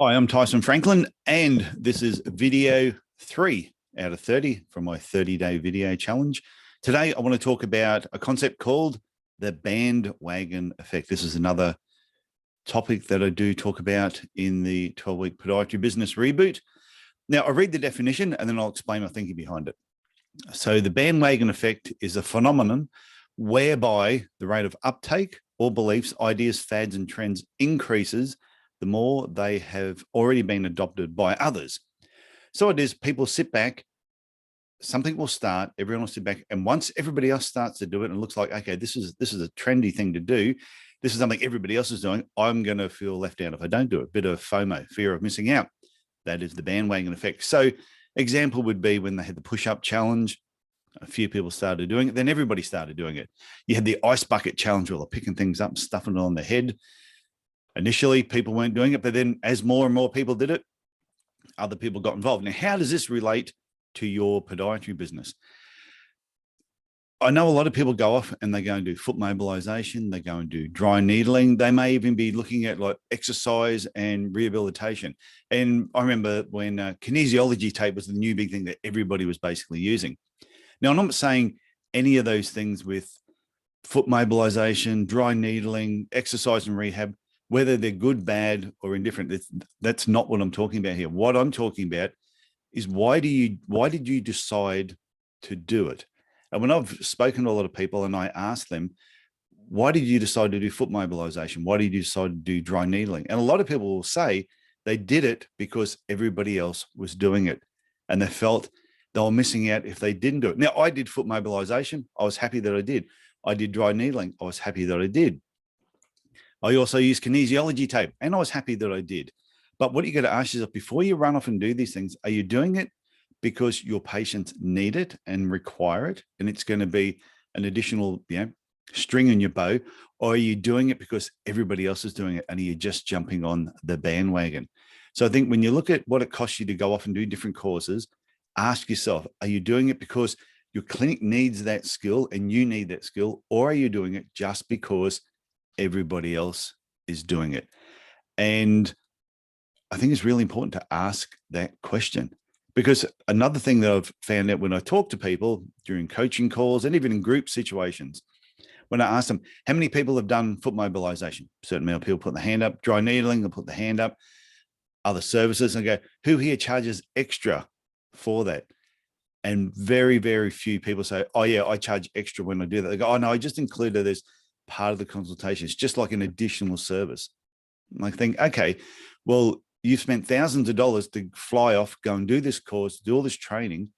Hi, I'm Tyson Franklin, and this is video 3 out of 30 from my 30-day video challenge. Today, I want to talk about a concept called the bandwagon effect. This is another topic that I do talk about in the 12-week podiatry business reboot. Now, I'll read the definition and then I'll explain my thinking behind it. So the bandwagon effect is a phenomenon whereby the rate of uptake or beliefs, ideas, fads, and trends increases the more they have already been adopted by others. So it is, people sit back, something will start, everyone will sit back, and once everybody else starts to do it and it looks like, okay, this is a trendy thing to do, this is something everybody else is doing, I'm going to feel left out if I don't do it. Bit of FOMO, fear of missing out. That is the bandwagon effect. So example would be when they had the push-up challenge, a few people started doing it, then everybody started doing it. You had the ice bucket challenge where they're picking things up, stuffing it on their head. Initially, people weren't doing it, but then as more and more people did it, other people got involved. Now, how does this relate to your podiatry business? I know a lot of people go off and they go and do foot mobilization, they go and do dry needling. They may even be looking at like exercise and rehabilitation. And I remember when kinesiology tape was the new big thing that everybody was basically using. Now, I'm not saying any of those things with foot mobilization, dry needling, exercise and rehab, whether they're good, bad, or indifferent, that's not what I'm talking about here. What I'm talking about is why did you decide to do it? And when I've spoken to a lot of people and I ask them, why did you decide to do foot mobilization? Why did you decide to do dry needling? And a lot of people will say they did it because everybody else was doing it and they felt they were missing out if they didn't do it. Now, I did foot mobilization. I was happy that I did. I did dry needling. I was happy that I did. I also use kinesiology tape, and I was happy that I did. But what you got to ask yourself before you run off and do these things, are you doing it because your patients need it and require it, and it's going to be an additional, string in your bow, or are you doing it because everybody else is doing it, and are you just jumping on the bandwagon? So I think when you look at what it costs you to go off and do different courses, ask yourself, are you doing it because your clinic needs that skill and you need that skill, or are you doing it just because everybody else is doing it? And I think it's really important to ask that question, because another thing that I've found out when I talk to people during coaching calls and even in group situations, when I ask them, how many people have done foot mobilization? Certain amount of people put the hand up. Dry needling, they'll put the hand up. Other services, and I go, who here charges extra for that? And very, very few people say, oh yeah, I charge extra when I do that. They go, oh no, I just included this part of the consultation. It's just like an additional service. And I think, okay, well, you've spent thousands of dollars to fly off, go and do this course, do all this training,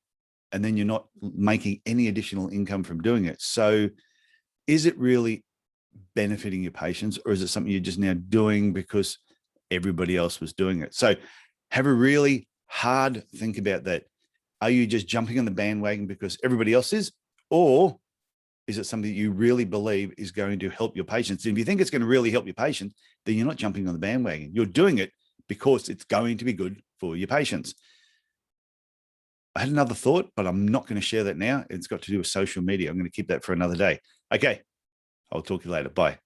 and then you're not making any additional income from doing it. So is it really benefiting your patients, or is it something you're just now doing because everybody else was doing it? So have a really hard think about that. Are you just jumping on the bandwagon because everybody else is, or is it something that you really believe is going to help your patients? And if you think it's going to really help your patients, then you're not jumping on the bandwagon. You're doing it because it's going to be good for your patients. I had another thought, but I'm not going to share that now. It's got to do with social media. I'm going to keep that for another day. Okay, I'll talk to you later. Bye.